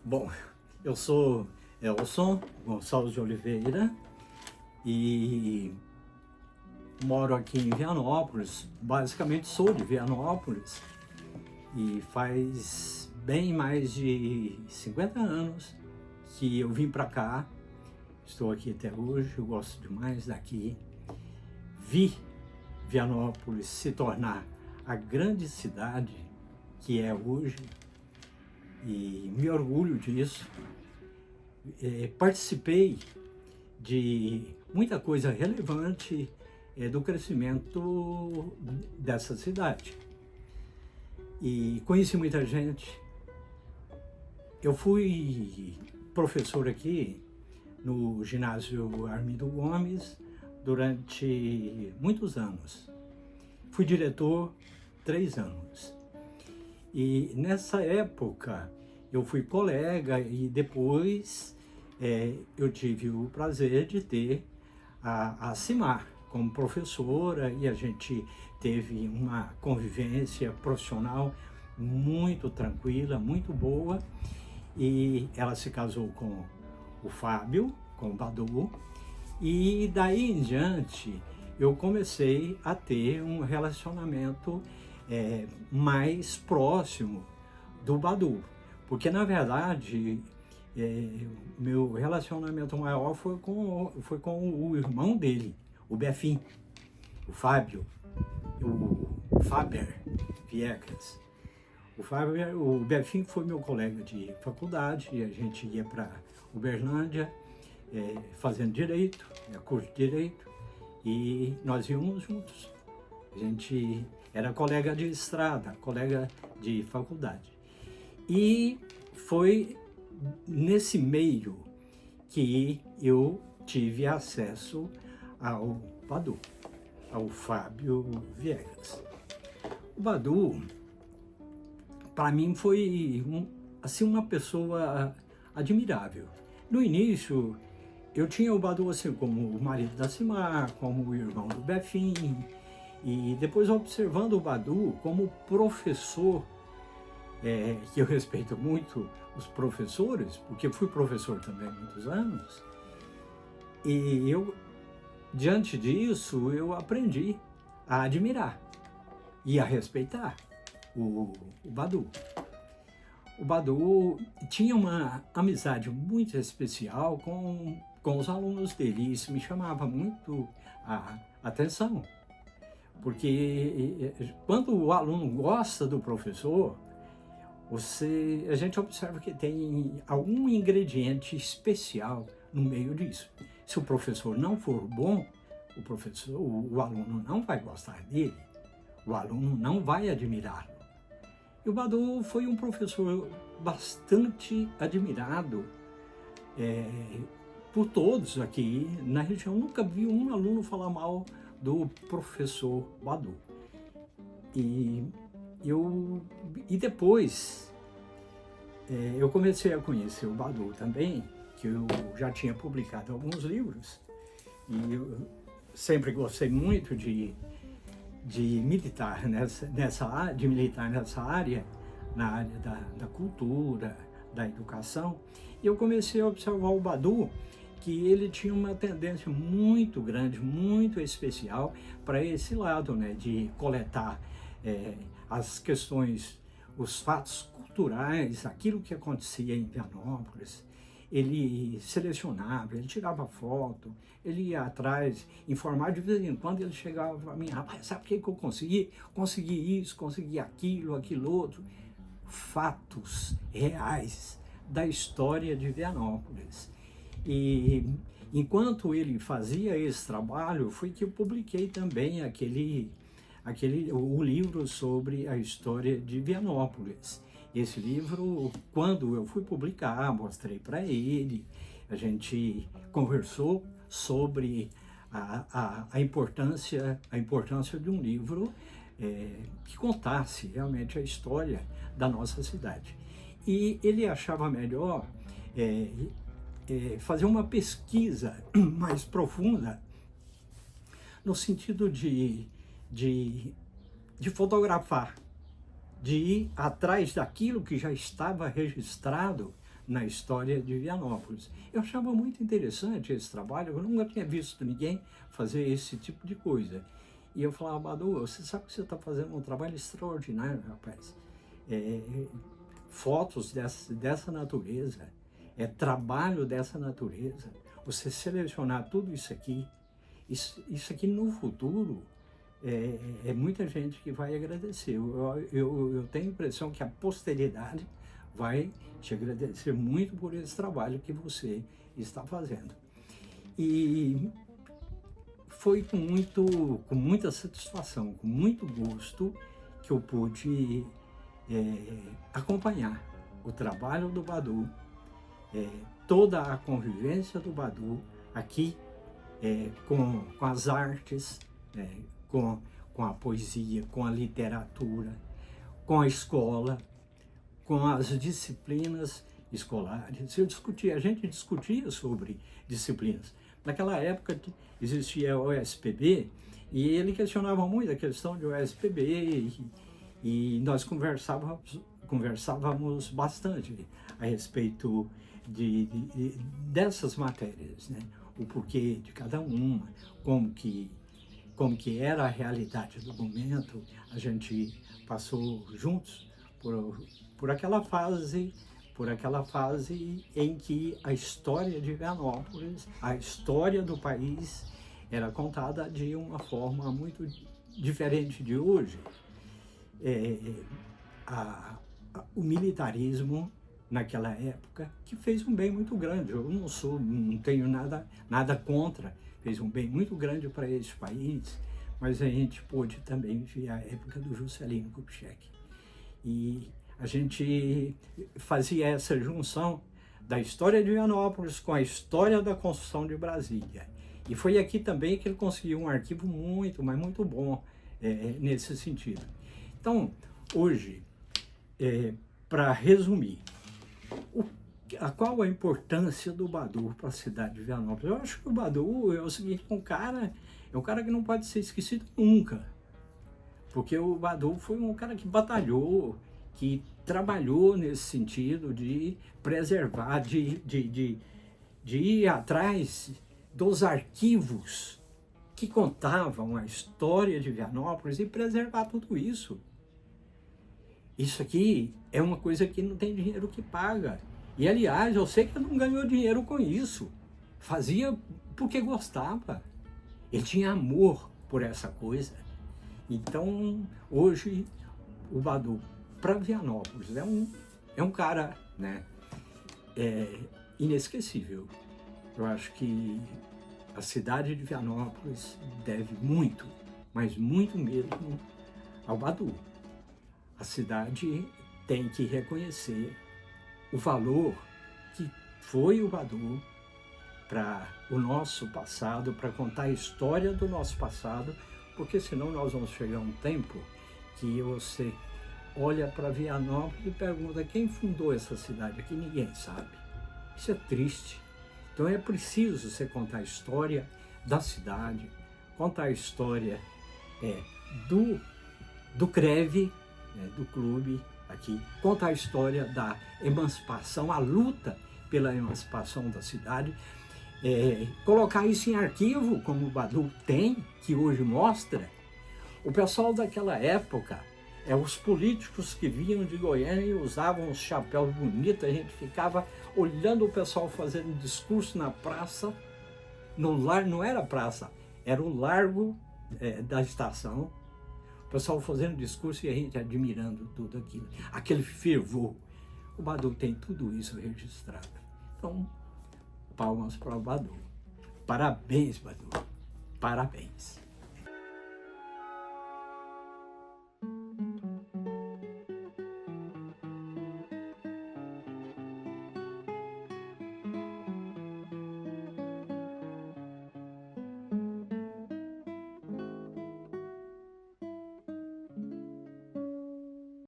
Bom, eu sou Elson Gonçalves de Oliveira e moro aqui em Vianópolis. Basicamente sou de Vianópolis e faz bem mais de 50 anos que eu vim para cá. Estou aqui até hoje, eu gosto demais daqui. Vi Vianópolis se tornar a grande cidade que é hoje e me orgulho disso. Participei de muita coisa relevante do crescimento dessa cidade e conheci muita gente. Eu fui professor aqui no ginásio Armindo Gomes durante muitos anos. Fui diretor 3 anos. E nessa época eu fui colega e depois eu tive o prazer de ter a Cimar como professora e a gente teve uma convivência profissional muito tranquila, muito boa. E ela se casou com o Fábio, com o Badu, e daí em diante eu comecei a ter um relacionamento mais próximo do Badu, porque na verdade meu relacionamento maior foi com o irmão dele, o Befim, o Fábio, o Faber Viegas. O Befim foi meu colega de faculdade e a gente ia para Uberlândia fazendo direito, curso de direito, e nós íamos juntos. A gente era colega de estrada, colega de faculdade. E foi nesse meio que eu tive acesso ao Badu, ao Fábio Viegas. O Badu, para mim, foi assim, uma pessoa admirável. No início, eu tinha o Badu assim, como o marido da Cimar, como o irmão do Befim, e depois observando o Badu como professor, que eu respeito muito os professores, porque fui professor também há muitos anos, e eu, diante disso, eu aprendi a admirar e a respeitar o Badu. O Badu tinha uma amizade muito especial com os alunos dele, e isso me chamava muito a atenção, porque quando o aluno gosta do professor, a gente observa que tem algum ingrediente especial no meio disso. Se o professor não for bom, o aluno não vai gostar dele, o aluno não vai admirá-lo. E o Badu foi um professor bastante admirado por todos aqui na região. Nunca vi um aluno falar mal do professor Badu. E depois eu comecei a conhecer o Badu também, que eu já tinha publicado alguns livros, e eu sempre gostei muito de militar nessa área, na área da cultura, da educação. E eu comecei a observar o Badu, que ele tinha uma tendência muito grande, muito especial para esse lado, né, de coletar as questões, os fatos culturais, aquilo que acontecia em Vianópolis. Ele selecionava, ele tirava foto, ele ia atrás, informar. De vez em quando ele chegava para mim: rapaz, sabe o que eu consegui? Consegui isso, consegui aquilo, aquilo outro. Fatos reais da história de Vianópolis. E enquanto ele fazia esse trabalho, foi que eu publiquei também o livro sobre a história de Vianópolis. Esse livro, quando eu fui publicar, mostrei para ele, a gente conversou sobre a importância de um livro que contasse realmente a história da nossa cidade. E ele achava melhor fazer uma pesquisa mais profunda, no sentido de fotografar, de ir atrás daquilo que já estava registrado na história de Vianópolis. Eu achava muito interessante esse trabalho, eu nunca tinha visto ninguém fazer esse tipo de coisa. E eu falava, Badu, você sabe que você está fazendo um trabalho extraordinário, rapaz. Fotos dessa natureza, trabalho dessa natureza, você selecionar tudo isso aqui aqui no futuro, muita gente que vai agradecer. Eu tenho a impressão que a posteridade vai te agradecer muito por esse trabalho que você está fazendo. E foi com muita satisfação, com muito gosto, que eu pude acompanhar o trabalho do Badu, toda a convivência do Badu aqui com as artes, com a poesia, com a literatura, com a escola, com as disciplinas escolares. A gente discutia sobre disciplinas. Naquela época existia a OSPB e ele questionava muito a questão de OSPB e nós conversávamos bastante a respeito dessas matérias, né? O porquê de cada uma, como que era a realidade do momento. A gente passou juntos por aquela fase em que a história de Vianópolis, a história do país, era contada de uma forma muito diferente de hoje. O militarismo naquela época, que fez um bem muito grande. Eu não tenho nada contra, fez um bem muito grande para esse país, mas a gente pôde também ver a época do Juscelino Kubitschek. E a gente fazia essa junção da história de Vianópolis com a história da construção de Brasília. E foi aqui também que ele conseguiu um arquivo mas muito bom nesse sentido. Então, hoje, para resumir, qual a importância do Badu para a cidade de Vianópolis? Eu acho que o Badu é o seguinte, é um cara que não pode ser esquecido nunca, porque o Badu foi um cara que batalhou, que trabalhou nesse sentido de preservar, de ir atrás dos arquivos que contavam a história de Vianópolis e preservar tudo isso. Isso aqui é uma coisa que não tem dinheiro que paga. E, aliás, eu sei que ele não ganhou dinheiro com isso. Fazia porque gostava. Ele tinha amor por essa coisa. Então, hoje, o Badu, para Vianópolis, é um cara, né, inesquecível. Eu acho que a cidade de Vianópolis deve muito, mas muito mesmo, ao Badu. A cidade tem que reconhecer o valor que foi o Badu para o nosso passado, para contar a história do nosso passado, porque senão nós vamos chegar a um tempo que você olha para Vianópolis e pergunta quem fundou essa cidade aqui, ninguém sabe. Isso é triste. Então é preciso você contar a história da cidade, contar a história do CREV, do clube aqui, conta a história da emancipação, a luta pela emancipação da cidade, colocar isso em arquivo, como o Badu tem, que hoje mostra. O pessoal daquela época, os políticos que vinham de Goiânia e usavam os chapéus bonitos, a gente ficava olhando o pessoal fazendo discurso na praça, não era praça, era o largo da estação, o pessoal fazendo discurso e a gente admirando tudo aquilo, aquele fervor. O Badu tem tudo isso registrado. Então, palmas para o Badu. Parabéns, Badu. Parabéns.